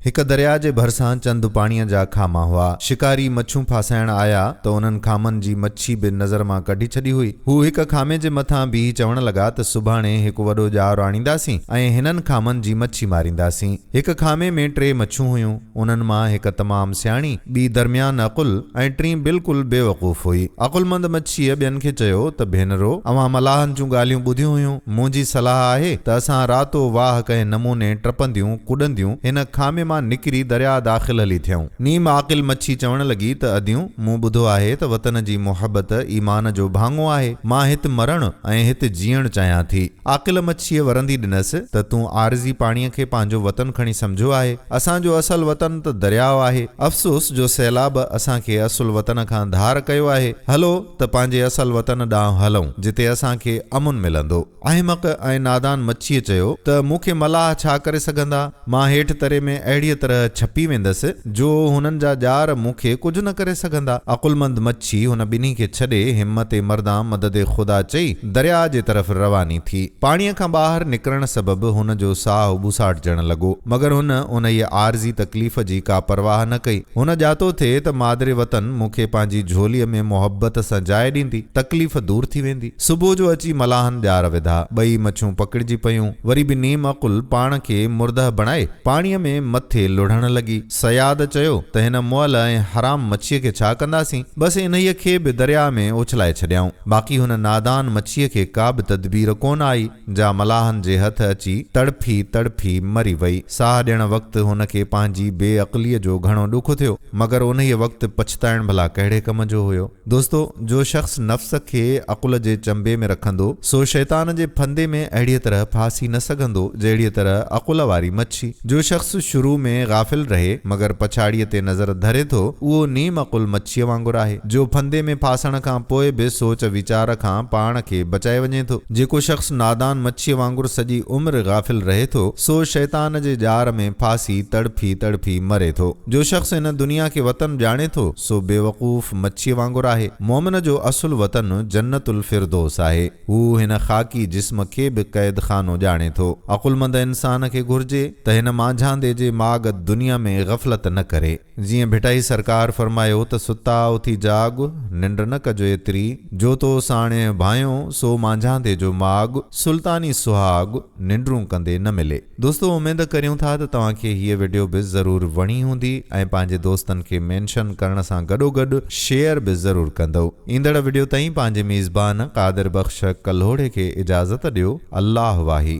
हिक दरिया जे भरसां चंद पाणीअ जा खामा हुआ। शिकारी मच्छू फासाइण आया त उन्हनि खामनि जी मच्छी बि नज़र मां कढी छॾी हुई। हू हिक खामे जे मथां बीह चवण लॻा त सुभाणे हिकु वॾो जार आणींदासीं ऐं हिननि खामनि जी मच्छी मारींदासीं। हिक खामे में 3 मच्छू हुयूं। उन्हनि मां हिक तमामु सियाणी, ॿी दरमियान अकुल ऐं टीं बिल्कुलु बेवकूफ़ हुई। अकुलमंद मच्छीअ ॿियनि खे चयो त भेनरो, अवां मलाहनि जूं ॻाल्हियूं ॿुधियूं हुयूं। मुंहिंजी सलाह आहे त असां रातो वाह कंहिं नमूने टपंदियूं कुॾंदियूं हिन खामे मां निकिरी दरिया दाख़िल हली थियूं। नीम आकिल मच्छी चवण लॻी त अदियूं, मूं ॿुधो आहे त वतन जी मोहबत ईमान जो भाङो आहे। मां हिते मरण ऐं हिते जीअण चाहियां थी। आकिल मच्छीअ वरंदी ॾिनसि त तूं आरज़ी पाणीअ खे पंहिंजो वतन खणी सम्झो आहे। असांजो असल वतन त दरियाव आहे। अफ़सोस जो सैलाब असांखे असुल वतन खां धार कयो आहे। हलो त पंहिंजे असल वतन ॾांहुं हलूं जिते असांखे अमुन मिलंदो। अहमक ऐं नादान मच्छीअ चयो त मूंखे मलाह छा करे सघंदा। मां हेठि तरे में अहिड़ीअ तरह छपी वेंदसि जो हुननि जा जार मूंखे कुझु न करे सघंदा। अकुलमंद मच्छी हुन ॿिन्ही खे छॾे हिम्मत मर्दां मदद ख़ुदा चई दरिया जे तरफ़ रवानी थी। पाणीअ खां ॿाहिरि निकिरण सबबि हुन जो साहु ॿुसाटजण लॻो, मगर हुन उन जी आरज़ी तकलीफ़ जी का परवाह न कई। हुन ॼातो थिए त मादरे वतन मूंखे पंहिंजी झोलीअ में मोहबत सां जाइ ॾींदी, तकलीफ़ दूर थी वेंदी। सुबुह जो अची मलाहनि ॼार विधा। 2 मच्छूं पकड़िजी पयूं। वरी बि नीम अकुल पाण खे मुर्दह बणाए पाणीअ में मथे लुढ़ण लॻी। सयाद चयो त हिन मुअल ऐं हराम मच्छीअ खे छा कंदासीं, बसि इन्हीअ खे बि दरिया में उछलाए छॾियाऊं। बाक़ी हुन नादान मच्छीअ खे का बि तदबीर कोन आई। जा मलाहनि जे हथ अची तड़फी तड़फी मरी वई। साह ॾियण वक़्तु हुन खे पंहिंजी बेअक़लीअ जो घणो ॾुख थियो, मगर उन वक़्तु पछताइण भला कहिड़े कम जो हुयो। दोस्तो, जो शख़्स नफ़्स खे अकुल जे चंबे में रखंदो सो शैतान जे फंदे में अहिड़ीअ तरह फासी न सघंदो जहिड़ीअ तरह अकुल वारी मच्छी। जो शख़्स शुरू में गाफ़िल रहे मगर पछाड़ीअ ते नज़र धरे थो, उहो नीम अकुल मच्छीअ वांगुरु आहे जो फंदे में फासण खां पोइ बि सोच वीचार खां पाण खे बचाए वञे थो। जेको शख़्स नादान मच्छीअ वांगुरु सॼी उम्र गाफ़िल रहे थो सो शैतान जे जार में फासी तड़फी तड़फी मरे थो। जो शख़्स हिन दुनिया खे वतन ॼाणे थो सो बेवकूफ़ मच्छीअ वांगुरु आहे। मोमिन जो असुल वतन जन्नतुल फिरदौस आहे। हू हिन ख़ाकी जिस्म खे बि क़ैद खानो ॼाणे थो। अकुलमंद इंसान खे घुर्जे त हिन मांझांदे जे माग दुनिया में गफ़लत न करे। जीअं भिटाई सरकार फरमायो त सुता उथी जाग, निंड न कजो एतिरी, जो तो साणे भायो सो मांझांदे जो माग, सुल्तानी सुहाग निंडरूं कंदे न मिले। दोस्तो, उमेद करियूं था त तव्हांखे हीअ वीडियो बि ज़रूरु वणी हूंदी ऐं पंहिंजे दोस्तनि खे मेंशन करण सां गॾोगॾु शेयर बि ज़रूरु कंदो। ईंदड़ वीडियो ताईं पंहिंजे मेज़बान क़ादिर बख़्श कल्होड़े खे इजाज़त ॾियो। अल्लाह वाही।